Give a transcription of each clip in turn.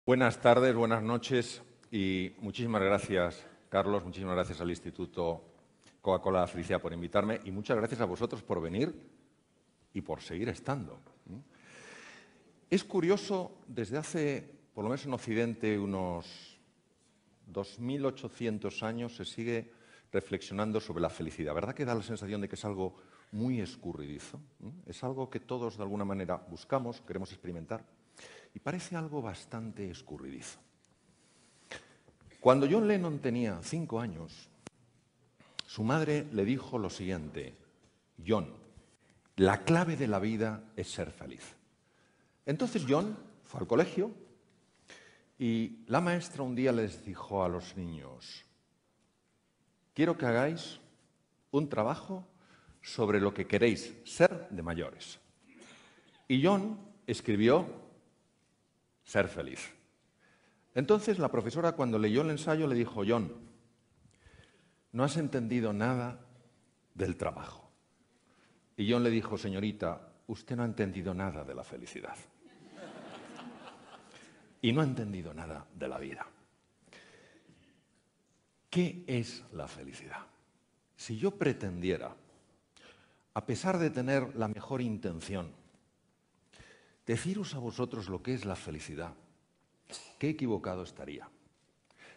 Buenas tardes, buenas noches y muchísimas gracias, Carlos, muchísimas gracias al Instituto Coca-Cola Felicidad por invitarme y muchas gracias a vosotros por venir y por seguir estando. Es curioso, desde hace, por lo menos en Occidente, unos 2.800 años se sigue reflexionando sobre la felicidad. ¿Verdad que da la sensación de que es algo muy escurridizo? Es algo que todos de alguna manera buscamos, queremos experimentar y parece algo bastante escurridizo. Cuando John Lennon tenía 5 años, su madre le dijo lo siguiente: John, la clave de la vida es ser feliz. Entonces John fue al colegio y la maestra un día les dijo a los niños: quiero que hagáis un trabajo sobre lo que queréis ser de mayores. Y John escribió ser feliz. Entonces la profesora, cuando leyó el ensayo, le dijo: John, no has entendido nada del trabajo. Y John le dijo: señorita, usted no ha entendido nada de la felicidad. Y no ha entendido nada de la vida. ¿Qué es la felicidad? Si yo pretendiera, a pesar de tener la mejor intención, deciros a vosotros lo que es la felicidad, qué equivocado estaría.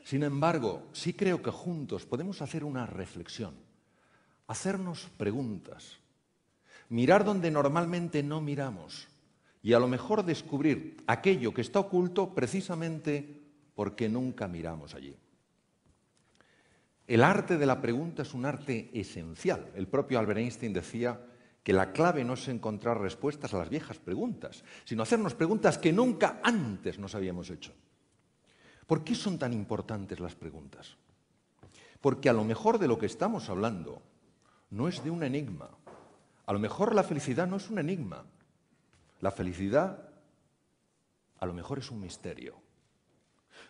Sin embargo, sí creo que juntos podemos hacer una reflexión, hacernos preguntas, mirar donde normalmente no miramos y a lo mejor descubrir aquello que está oculto precisamente porque nunca miramos allí. El arte de la pregunta es un arte esencial. El propio Albert Einstein decía que la clave no es encontrar respuestas a las viejas preguntas, sino hacernos preguntas que nunca antes nos habíamos hecho. ¿Por qué son tan importantes las preguntas? Porque a lo mejor de lo que estamos hablando no es de un enigma. A lo mejor la felicidad no es un enigma. La felicidad a lo mejor es un misterio.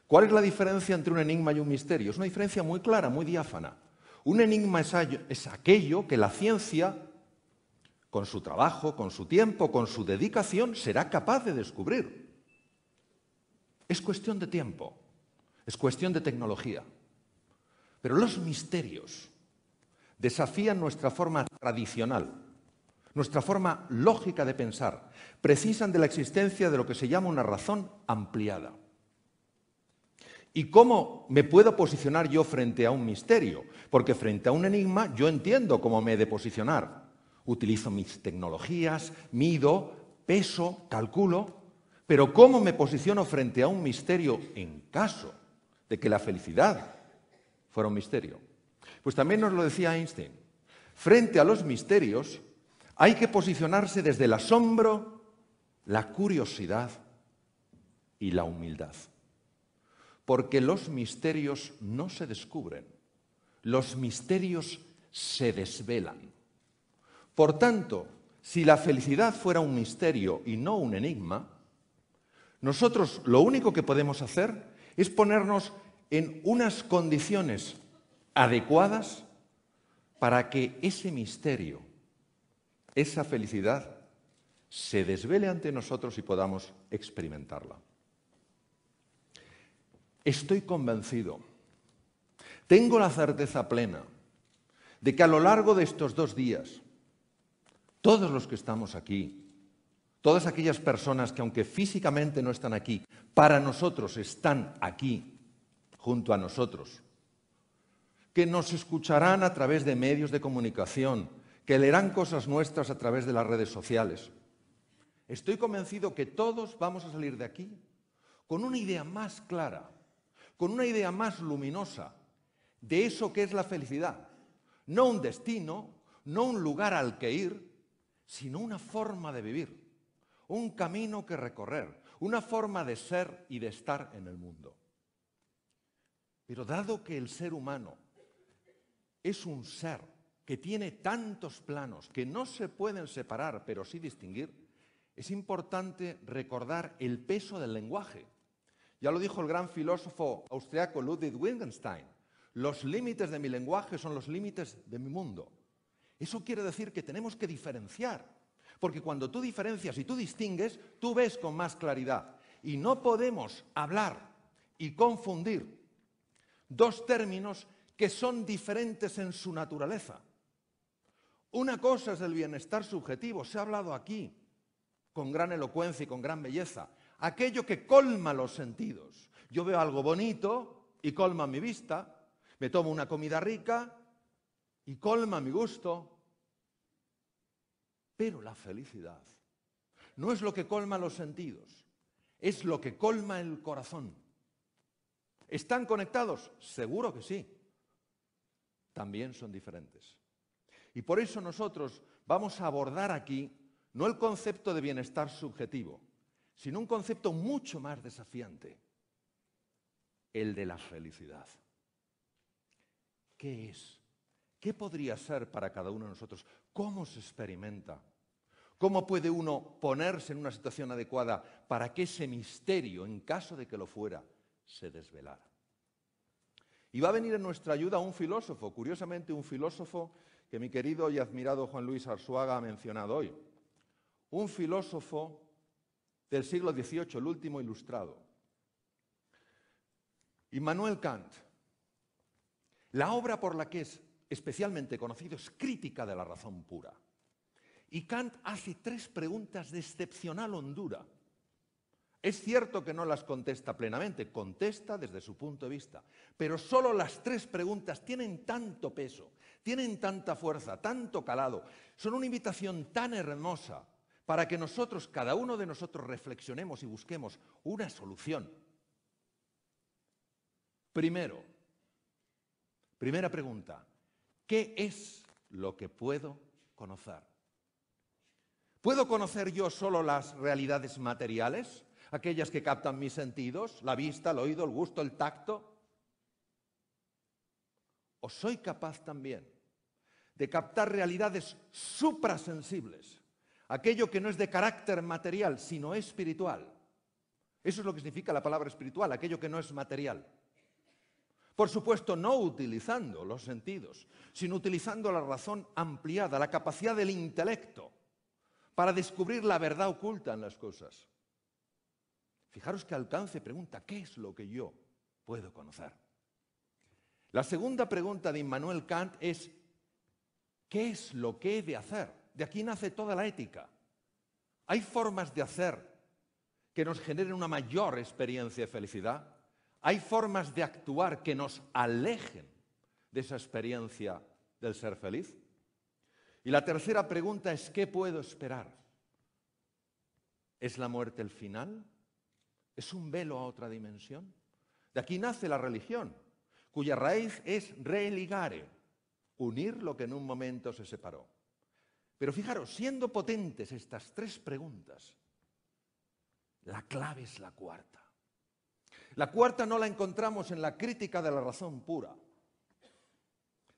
¿Cuál es la diferencia entre un enigma y un misterio? Es una diferencia muy clara, muy diáfana. Un enigma es aquello que la ciencia, con su trabajo, con su tiempo, con su dedicación, será capaz de descubrir. Es cuestión de tiempo, es cuestión de tecnología. Pero los misterios desafían nuestra forma tradicional, nuestra forma lógica de pensar, precisan de la existencia de lo que se llama una razón ampliada. ¿Y cómo me puedo posicionar yo frente a un misterio? Porque frente a un enigma yo entiendo cómo me he de posicionar. Utilizo mis tecnologías, mido, peso, calculo, pero ¿cómo me posiciono frente a un misterio en caso de que la felicidad fuera un misterio? Pues también nos lo decía Einstein. Frente a los misterios hay que posicionarse desde el asombro, la curiosidad y la humildad. Porque los misterios no se descubren, los misterios se desvelan. Por tanto, si la felicidad fuera un misterio y no un enigma, nosotros lo único que podemos hacer es ponernos en unas condiciones adecuadas para que ese misterio, esa felicidad, se desvele ante nosotros y podamos experimentarla. Estoy convencido, tengo la certeza plena de que a lo largo de estos 2 días, todos los que estamos aquí, todas aquellas personas que aunque físicamente no están aquí, para nosotros están aquí, junto a nosotros, que nos escucharán a través de medios de comunicación, que leerán cosas nuestras a través de las redes sociales. Estoy convencido que todos vamos a salir de aquí con una idea más clara, con una idea más luminosa de eso que es la felicidad. No un destino, no un lugar al que ir, sino una forma de vivir, un camino que recorrer, una forma de ser y de estar en el mundo. Pero dado que el ser humano es un ser que tiene tantos planos que no se pueden separar, pero sí distinguir, es importante recordar el peso del lenguaje. Ya lo dijo el gran filósofo austriaco Ludwig Wittgenstein: los límites de mi lenguaje son los límites de mi mundo. Eso quiere decir que tenemos que diferenciar, porque cuando tú diferencias y tú distingues, tú ves con más claridad. Y no podemos hablar y confundir dos términos que son diferentes en su naturaleza. Una cosa es el bienestar subjetivo, se ha hablado aquí con gran elocuencia y con gran belleza, aquello que colma los sentidos. Yo veo algo bonito y colma mi vista, me tomo una comida rica y colma mi gusto. Pero la felicidad no es lo que colma los sentidos, es lo que colma el corazón. ¿Están conectados? Seguro que sí. También son diferentes. Y por eso nosotros vamos a abordar aquí no el concepto de bienestar subjetivo, sino un concepto mucho más desafiante, el de la felicidad. ¿Qué es? ¿Qué podría ser para cada uno de nosotros? ¿Cómo se experimenta? ¿Cómo puede uno ponerse en una situación adecuada para que ese misterio, en caso de que lo fuera, se desvelara? Y va a venir en nuestra ayuda un filósofo, curiosamente un filósofo que mi querido y admirado Juan Luis Arzuaga ha mencionado hoy. Un filósofo del siglo XVIII, el último ilustrado. Immanuel Kant. La obra por la que es especialmente conocido es Crítica de la razón pura. Y Kant hace 3 preguntas de excepcional hondura. Es cierto que no las contesta plenamente, contesta desde su punto de vista, pero solo las 3 preguntas tienen tanto peso, tienen tanta fuerza, tanto calado, son una invitación tan hermosa para que nosotros, cada uno de nosotros, reflexionemos y busquemos una solución. Primera pregunta, ¿qué es lo que puedo conocer? ¿Puedo conocer yo solo las realidades materiales? Aquellas que captan mis sentidos, la vista, el oído, el gusto, el tacto. ¿O soy capaz también de captar realidades suprasensibles? Aquello que no es de carácter material, sino espiritual. Eso es lo que significa la palabra espiritual, aquello que no es material. Por supuesto, no utilizando los sentidos, sino utilizando la razón ampliada, la capacidad del intelecto, para descubrir la verdad oculta en las cosas. Fijaros que Alcance pregunta, ¿qué es lo que yo puedo conocer? La segunda pregunta de Immanuel Kant es, ¿qué es lo que he de hacer? De aquí nace toda la ética. ¿Hay formas de hacer que nos generen una mayor experiencia de felicidad? ¿Hay formas de actuar que nos alejen de esa experiencia del ser feliz? Y la tercera pregunta es, ¿qué puedo esperar? ¿Es la muerte el final? ¿Es un velo a otra dimensión? De aquí nace la religión, cuya raíz es religare, unir lo que en un momento se separó. Pero fijaros, siendo potentes estas 3 preguntas, la clave es la cuarta. La cuarta no la encontramos en la crítica de la razón pura,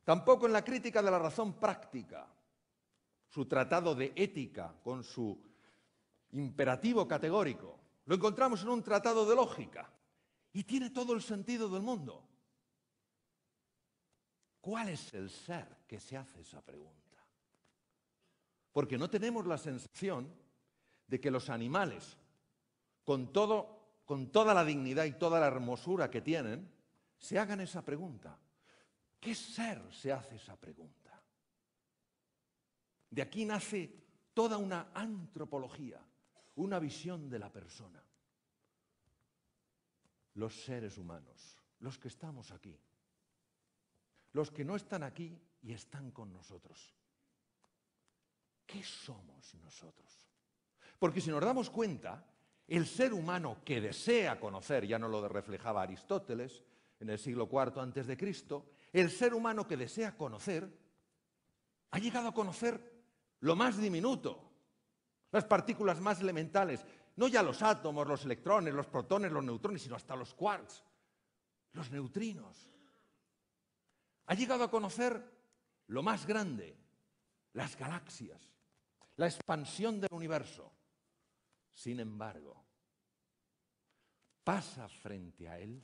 tampoco en la crítica de la razón práctica, su tratado de ética con su imperativo categórico. Lo encontramos en un tratado de lógica y tiene todo el sentido del mundo. ¿Cuál es el ser que se hace esa pregunta? Porque no tenemos la sensación de que los animales, con toda la dignidad y toda la hermosura que tienen, se hagan esa pregunta. ¿Qué ser se hace esa pregunta? De aquí nace toda una antropología, una visión de la persona. Los seres humanos, los que estamos aquí, los que no están aquí y están con nosotros. ¿Qué somos nosotros? Porque si nos damos cuenta, el ser humano que desea conocer, ya no lo reflejaba Aristóteles en el siglo IV antes de Cristo, el ser humano que desea conocer ha llegado a conocer lo más diminuto, las partículas más elementales, no ya los átomos, los electrones, los protones, los neutrones, sino hasta los quarks, los neutrinos. Ha llegado a conocer lo más grande, las galaxias, la expansión del universo. Sin embargo, pasa frente a él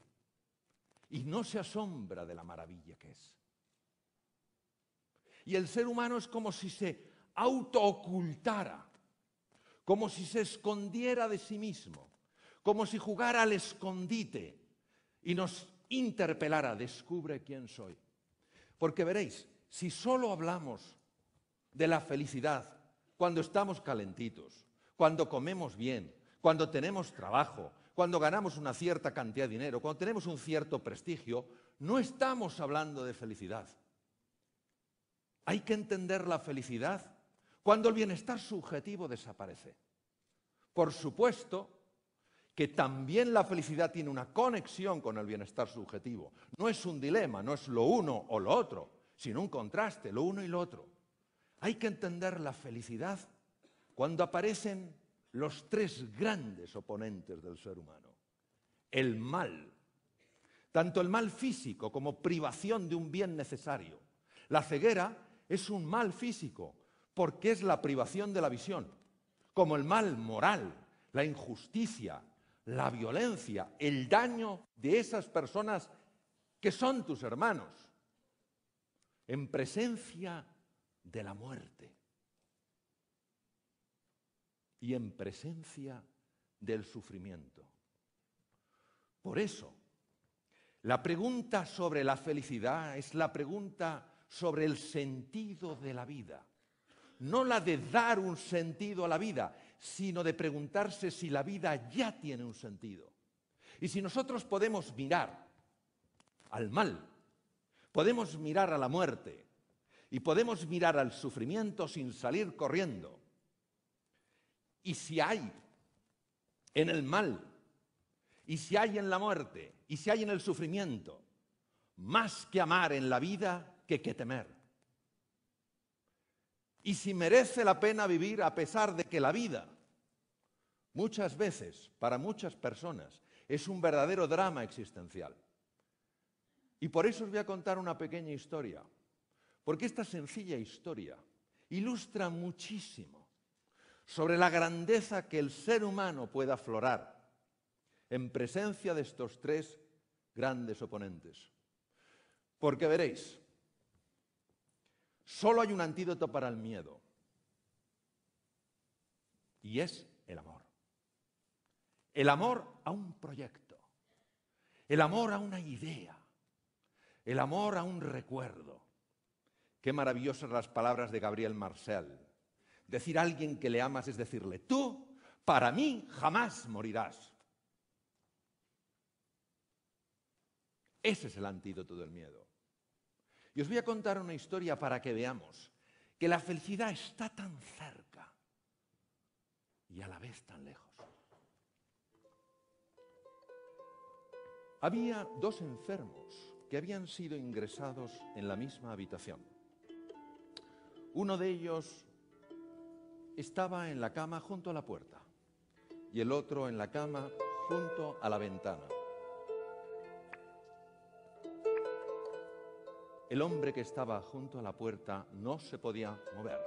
y no se asombra de la maravilla que es. Y el ser humano es como si se autoocultara, como si se escondiera de sí mismo, como si jugara al escondite y nos interpelara, descubre quién soy. Porque veréis, si solo hablamos de la felicidad cuando estamos calentitos, cuando comemos bien, cuando tenemos trabajo, cuando ganamos una cierta cantidad de dinero, cuando tenemos un cierto prestigio, no estamos hablando de felicidad. Hay que entender la felicidad cuando el bienestar subjetivo desaparece. Por supuesto que también la felicidad tiene una conexión con el bienestar subjetivo. No es un dilema, no es lo uno o lo otro, sino un contraste, lo uno y lo otro. Hay que entender la felicidad cuando aparecen los tres grandes oponentes del ser humano. El mal, tanto el mal físico como privación de un bien necesario. La ceguera es un mal físico porque es la privación de la visión, como el mal moral, la injusticia, la violencia, el daño de esas personas que son tus hermanos, en presencia de la muerte y en presencia del sufrimiento. Por eso, la pregunta sobre la felicidad es la pregunta sobre el sentido de la vida. No la de dar un sentido a la vida, sino de preguntarse si la vida ya tiene un sentido. Y si nosotros podemos mirar al mal, podemos mirar a la muerte y podemos mirar al sufrimiento sin salir corriendo. Y si hay en el mal, y si hay en la muerte, y si hay en el sufrimiento, más que amar en la vida que temer. Y si merece la pena vivir a pesar de que la vida, muchas veces, para muchas personas, es un verdadero drama existencial. Y por eso os voy a contar una pequeña historia, porque esta sencilla historia ilustra muchísimo sobre la grandeza que el ser humano puede aflorar en presencia de estos tres grandes oponentes. Porque veréis, solo hay un antídoto para el miedo, y es el amor. El amor a un proyecto, el amor a una idea, el amor a un recuerdo. Qué maravillosas las palabras de Gabriel Marcel. Decir a alguien que le amas es decirle, tú, para mí, jamás morirás. Ese es el antídoto del miedo. Y os voy a contar una historia para que veamos que la felicidad está tan cerca y a la vez tan lejos. Había dos enfermos que habían sido ingresados en la misma habitación. Uno de ellos estaba en la cama junto a la puerta y el otro en la cama junto a la ventana. El hombre que estaba junto a la puerta no se podía mover.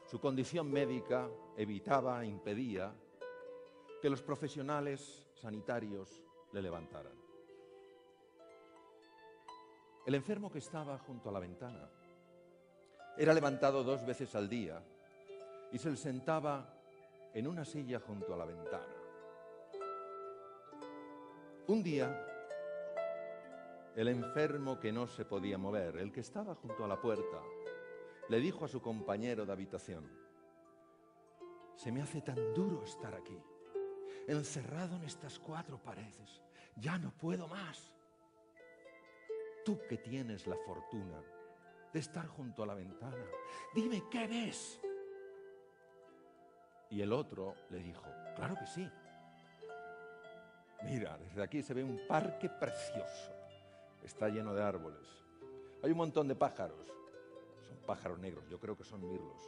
Su condición médica impedía que los profesionales sanitarios le levantaran. El enfermo que estaba junto a la ventana era levantado 2 veces al día y se sentaba en una silla junto a la ventana. Un día, el enfermo que no se podía mover, el que estaba junto a la puerta, le dijo a su compañero de habitación, se me hace tan duro estar aquí, encerrado en estas 4 paredes, ya no puedo más. Tú que tienes la fortuna de estar junto a la ventana, dime qué ves. Y el otro le dijo, claro que sí. Mira, desde aquí se ve un parque precioso. Está lleno de árboles. Hay un montón de pájaros. Son pájaros negros, yo creo que son mirlos.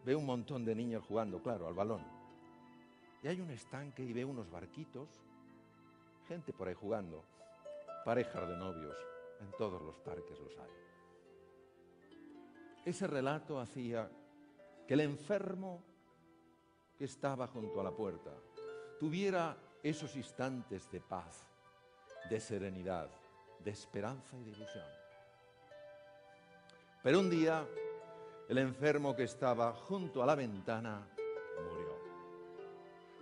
Veo un montón de niños jugando, claro, al balón. Y hay un estanque y veo unos barquitos. Gente por ahí jugando. Parejas de novios. En todos los parques los hay. Ese relato hacía que el enfermo que estaba junto a la puerta tuviera esos instantes de paz, de serenidad, de esperanza y de ilusión. Pero un día, el enfermo que estaba junto a la ventana murió.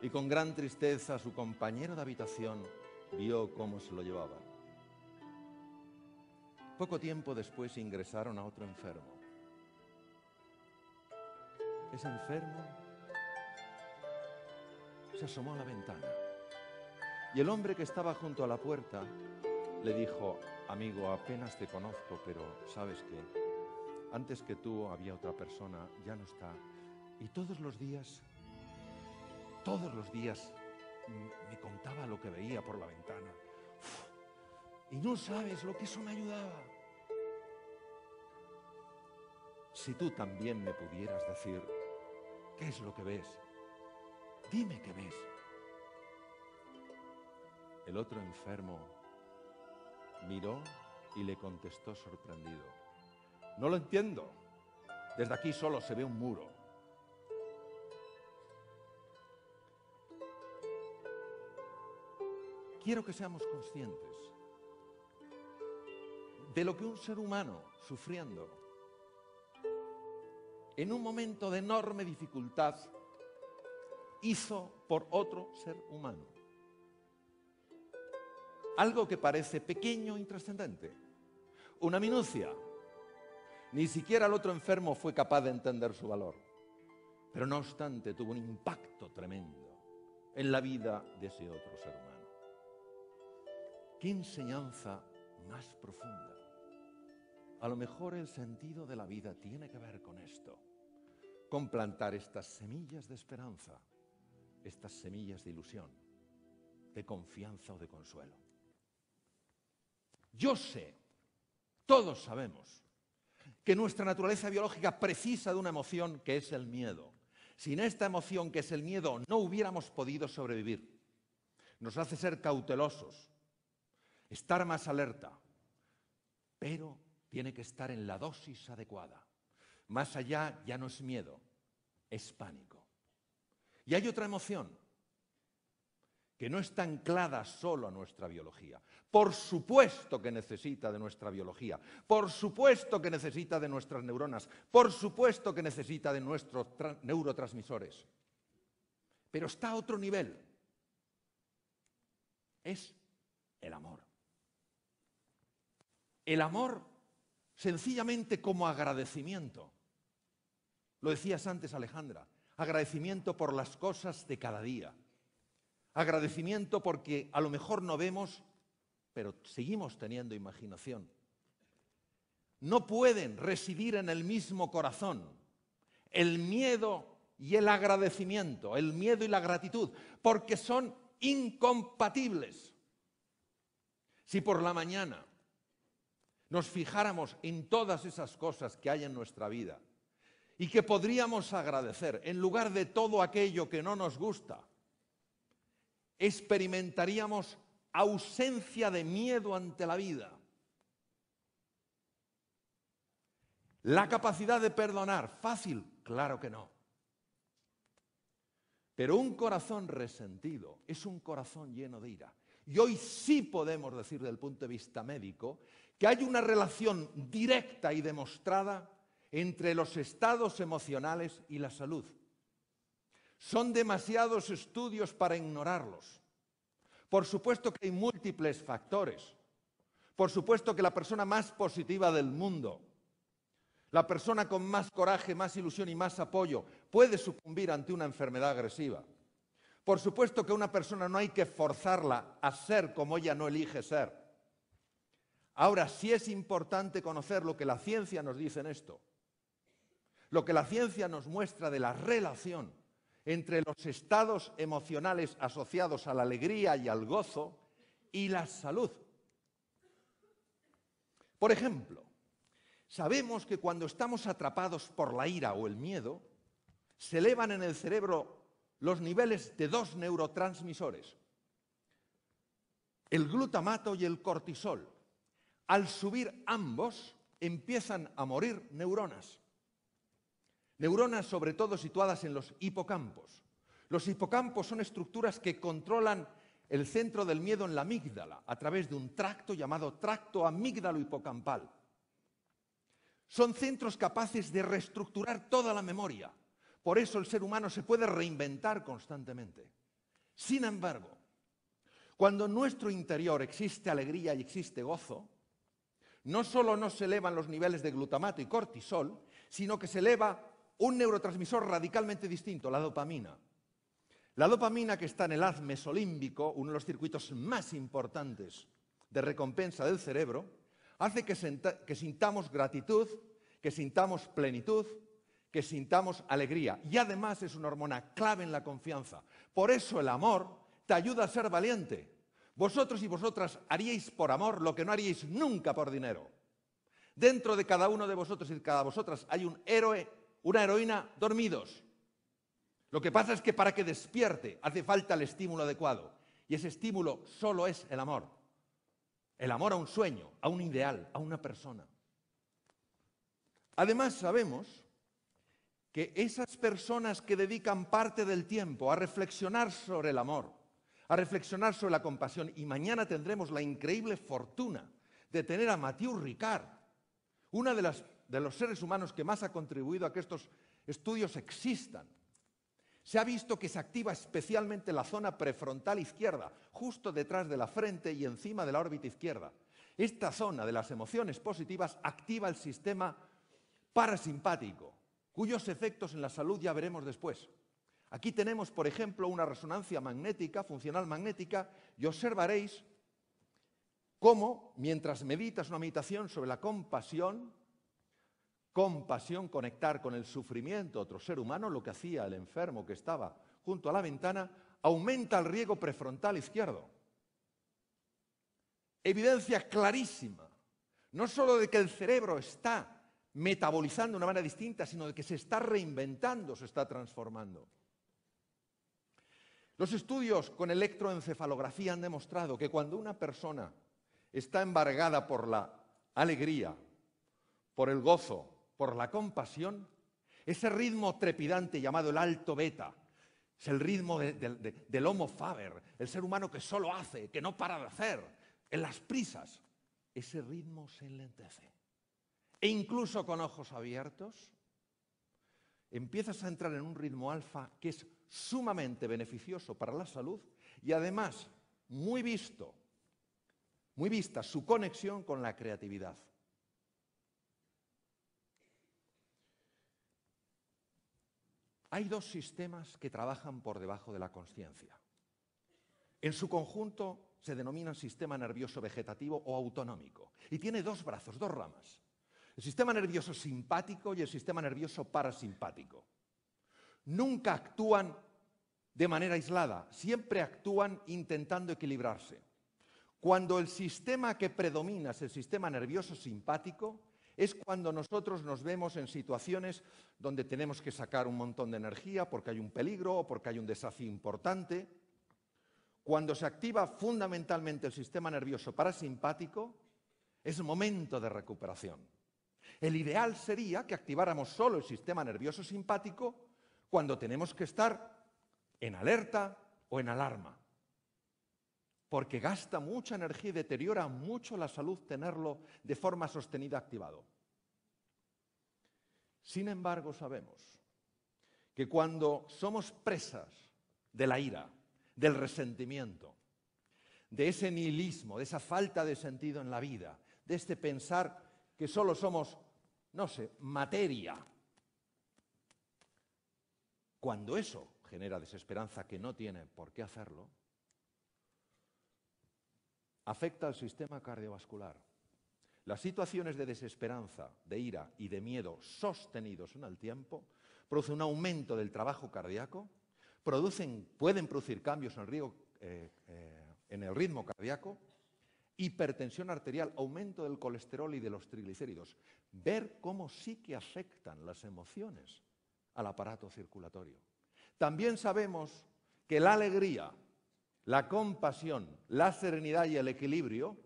y con gran tristeza su compañero de habitación vio cómo se lo llevaban. Poco tiempo después ingresaron a otro enfermo. Ese enfermo se asomó a la ventana y el hombre que estaba junto a la puerta le dijo: amigo, apenas te conozco, pero ¿sabes qué? Antes que tú había otra persona, ya no está. Y todos los días me contaba lo que veía por la ventana. Y no sabes lo que eso me ayudaba. Si tú también me pudieras decir qué es lo que ves, dime qué ves. El otro enfermo miró y le contestó sorprendido: no lo entiendo. Desde aquí solo se ve un muro. Quiero que seamos conscientes de lo que un ser humano sufriendo en un momento de enorme dificultad hizo por otro ser humano. Algo que parece pequeño e intrascendente, una minucia. Ni siquiera el otro enfermo fue capaz de entender su valor, pero no obstante tuvo un impacto tremendo en la vida de ese otro ser humano. ¿Qué enseñanza más profunda? A lo mejor el sentido de la vida tiene que ver con esto, con plantar estas semillas de esperanza, estas semillas de ilusión, de confianza o de consuelo. Yo sé, todos sabemos, que nuestra naturaleza biológica precisa de una emoción que es el miedo. Sin esta emoción que es el miedo no hubiéramos podido sobrevivir. Nos hace ser cautelosos, estar más alerta, pero tiene que estar en la dosis adecuada. Más allá ya no es miedo, es pánico. Y hay otra emoción que no está anclada solo a nuestra biología. Por supuesto que necesita de nuestra biología, por supuesto que necesita de nuestras neuronas, por supuesto que necesita de nuestros neurotransmisores. Pero está a otro nivel. Es el amor. El amor sencillamente como agradecimiento. Lo decías antes, Alejandra, agradecimiento por las cosas de cada día. Agradecimiento porque a lo mejor no vemos, pero seguimos teniendo imaginación. No pueden residir en el mismo corazón el miedo y el agradecimiento, el miedo y la gratitud, porque son incompatibles. Si por la mañana nos fijáramos en todas esas cosas que hay en nuestra vida y que podríamos agradecer en lugar de todo aquello que no nos gusta, experimentaríamos ausencia de miedo ante la vida. ¿La capacidad de perdonar? ¿Fácil? Claro que no. Pero un corazón resentido es un corazón lleno de ira. Y hoy sí podemos decir desde el punto de vista médico que hay una relación directa y demostrada entre los estados emocionales y la salud. Son demasiados estudios para ignorarlos. Por supuesto que hay múltiples factores. Por supuesto que la persona más positiva del mundo, la persona con más coraje, más ilusión y más apoyo, puede sucumbir ante una enfermedad agresiva. Por supuesto que a una persona no hay que forzarla a ser como ella no elige ser. Ahora, sí es importante conocer lo que la ciencia nos dice en esto. Lo que la ciencia nos muestra de la relación entre los estados emocionales asociados a la alegría y al gozo y la salud. Por ejemplo, sabemos que cuando estamos atrapados por la ira o el miedo, se elevan en el cerebro los niveles de dos neurotransmisores, el glutamato y el cortisol. Al subir ambos, empiezan a morir neuronas. Neuronas sobre todo situadas en los hipocampos. Los hipocampos son estructuras que controlan el centro del miedo en la amígdala a través de un tracto llamado tracto amígdalo-hipocampal. Son centros capaces de reestructurar toda la memoria. Por eso el ser humano se puede reinventar constantemente. Sin embargo, cuando en nuestro interior existe alegría y existe gozo, no solo no se elevan los niveles de glutamato y cortisol, sino que se eleva un neurotransmisor radicalmente distinto, la dopamina. La dopamina, que está en el haz mesolímbico, uno de los circuitos más importantes de recompensa del cerebro, hace que sintamos gratitud, que sintamos plenitud, que sintamos alegría. Y además es una hormona clave en la confianza. Por eso el amor te ayuda a ser valiente. Vosotros y vosotras haríais por amor lo que no haríais nunca por dinero. Dentro de cada uno de vosotros y de cada vosotras hay un héroe, una heroína dormidos. Lo que pasa es que para que despierte hace falta el estímulo adecuado. Y ese estímulo solo es el amor. El amor a un sueño, a un ideal, a una persona. Además sabemos que esas personas que dedican parte del tiempo a reflexionar sobre el amor, a reflexionar sobre la compasión, y mañana tendremos la increíble fortuna de tener a Mathieu Ricard, uno de los seres humanos que más ha contribuido a que estos estudios existan. Se ha visto que se activa especialmente la zona prefrontal izquierda, justo detrás de la frente y encima de la órbita izquierda. Esta zona de las emociones positivas activa el sistema parasimpático, cuyos efectos en la salud ya veremos después. Aquí tenemos, por ejemplo, una resonancia magnética, funcional magnética, y observaréis cómo, mientras meditas una meditación sobre la compasión, conectar con el sufrimiento de otro ser humano, lo que hacía el enfermo que estaba junto a la ventana, aumenta el riego prefrontal izquierdo. Evidencia clarísima, no solo de que el cerebro está metabolizando de una manera distinta, sino de que se está reinventando, se está transformando. Los estudios con electroencefalografía han demostrado que cuando una persona está embargada por la alegría, por el gozo, por la compasión, ese ritmo trepidante llamado el alto beta, es el ritmo del Homo faber, el ser humano que solo hace, que no para de hacer, en las prisas, ese ritmo se enlentece. E incluso con ojos abiertos, empiezas a entrar en un ritmo alfa que es sumamente beneficioso para la salud y además muy vista su conexión con la creatividad. Hay dos sistemas que trabajan por debajo de la consciencia. En su conjunto se denominan sistema nervioso vegetativo o autonómico y tiene dos brazos, dos ramas. El sistema nervioso simpático y el sistema nervioso parasimpático. Nunca actúan de manera aislada, siempre actúan intentando equilibrarse. Cuando el sistema que predomina es el sistema nervioso simpático, es cuando nosotros nos vemos en situaciones donde tenemos que sacar un montón de energía porque hay un peligro o porque hay un desafío importante. Cuando se activa fundamentalmente el sistema nervioso parasimpático, es momento de recuperación. El ideal sería que activáramos solo el sistema nervioso simpático cuando tenemos que estar en alerta o en alarma, porque gasta mucha energía y deteriora mucho la salud tenerlo de forma sostenida activado. Sin embargo, sabemos que cuando somos presas de la ira, del resentimiento, de ese nihilismo, de esa falta de sentido en la vida, de este pensar que solo somos, no sé, materia, cuando eso genera desesperanza, que no tiene por qué hacerlo, afecta al sistema cardiovascular. Las situaciones de desesperanza, de ira y de miedo sostenidos en el tiempo producen un aumento del trabajo cardíaco, pueden producir cambios en el ritmo cardíaco, hipertensión arterial, aumento del colesterol y de los triglicéridos. Ver cómo sí que afectan las emociones al aparato circulatorio. También sabemos que la alegría, la compasión, la serenidad y el equilibrio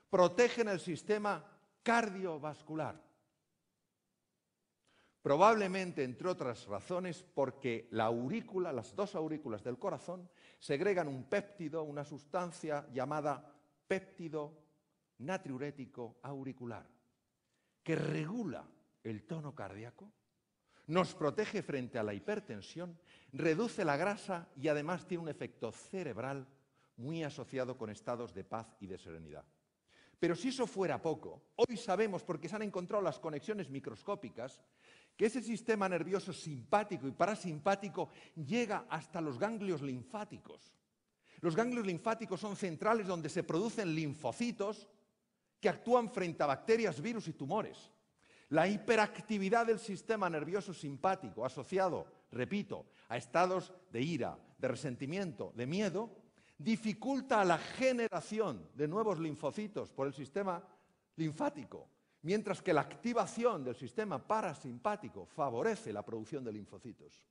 protegen el sistema cardiovascular. Probablemente, entre otras razones, porque las dos aurículas del corazón segregan un péptido, una sustancia llamada péptido natriurético auricular, que regula el tono cardíaco, nos protege frente a la hipertensión, reduce la grasa y además tiene un efecto cerebral muy asociado con estados de paz y de serenidad. Pero si eso fuera poco, hoy sabemos, porque se han encontrado las conexiones microscópicas, que ese sistema nervioso simpático y parasimpático llega hasta los ganglios linfáticos. Los ganglios linfáticos son centrales donde se producen linfocitos que actúan frente a bacterias, virus y tumores. La hiperactividad del sistema nervioso simpático asociado, repito, a estados de ira, de resentimiento, de miedo, dificulta la generación de nuevos linfocitos por el sistema linfático, mientras que la activación del sistema parasimpático favorece la producción de linfocitos.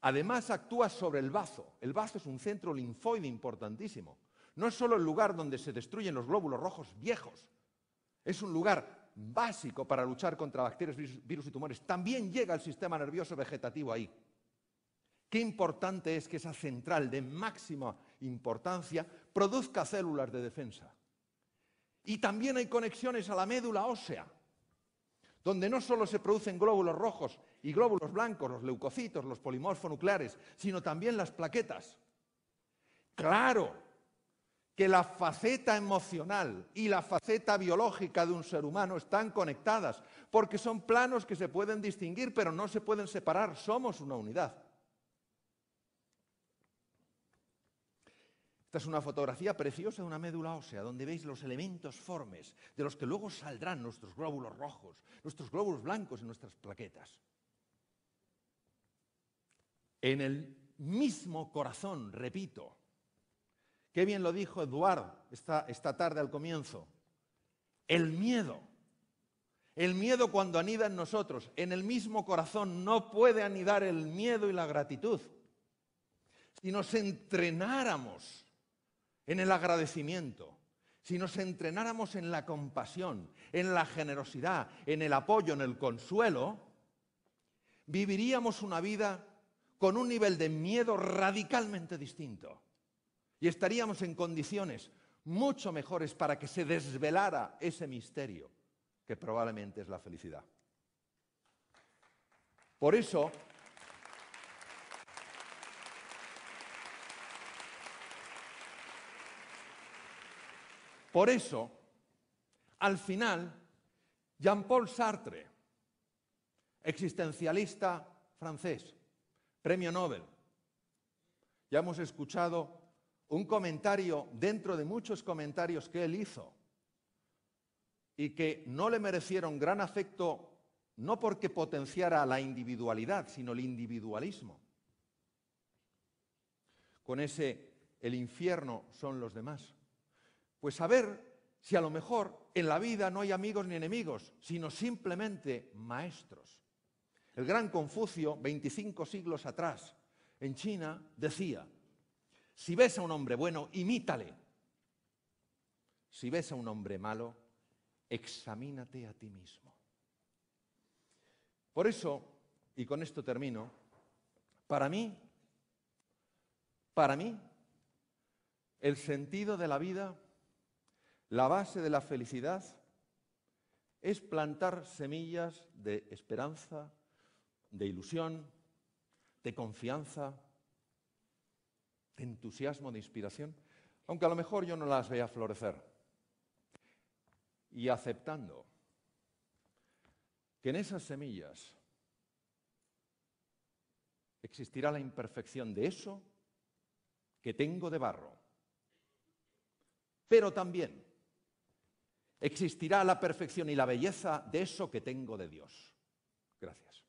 Además, actúa sobre el bazo. El bazo es un centro linfoide importantísimo. No es solo el lugar donde se destruyen los glóbulos rojos viejos, es un lugar básico para luchar contra bacterias, virus y tumores. También llega el sistema nervioso vegetativo ahí. Qué importante es que esa central de máxima importancia produzca células de defensa. Y también hay conexiones a la médula ósea, donde no solo se producen glóbulos rojos y glóbulos blancos, los leucocitos, los polimorfonucleares, sino también las plaquetas. Claro que la faceta emocional y la faceta biológica de un ser humano están conectadas, porque son planos que se pueden distinguir, pero no se pueden separar, somos una unidad. Esta es una fotografía preciosa de una médula ósea, donde veis los elementos formes, de los que luego saldrán nuestros glóbulos rojos, nuestros glóbulos blancos y nuestras plaquetas. En el mismo corazón, repito, qué bien lo dijo Eduard esta tarde al comienzo, el miedo cuando anida en nosotros, en el mismo corazón no puede anidar el miedo y la gratitud. Si nos entrenáramos en el agradecimiento, si nos entrenáramos en la compasión, en la generosidad, en el apoyo, en el consuelo, viviríamos una vida con un nivel de miedo radicalmente distinto. Y estaríamos en condiciones mucho mejores para que se desvelara ese misterio, que probablemente es la felicidad. Por eso, al final, Jean-Paul Sartre, existencialista francés, premio Nobel, ya hemos escuchado un comentario dentro de muchos comentarios que él hizo y que no le merecieron gran afecto, no porque potenciara la individualidad, sino el individualismo. Con ese, el infierno son los demás. Pues a ver si a lo mejor en la vida no hay amigos ni enemigos, sino simplemente maestros. El gran Confucio, 25 siglos atrás, en China, decía: si ves a un hombre bueno, imítale. Si ves a un hombre malo, examínate a ti mismo. Por eso, y con esto termino, para mí, el sentido de la vida, la base de la felicidad, es plantar semillas de esperanza, de ilusión, de confianza, de entusiasmo, de inspiración, aunque a lo mejor yo no las vea florecer. Y aceptando que en esas semillas existirá la imperfección de eso que tengo de barro, pero también existirá la perfección y la belleza de eso que tengo de Dios. Gracias.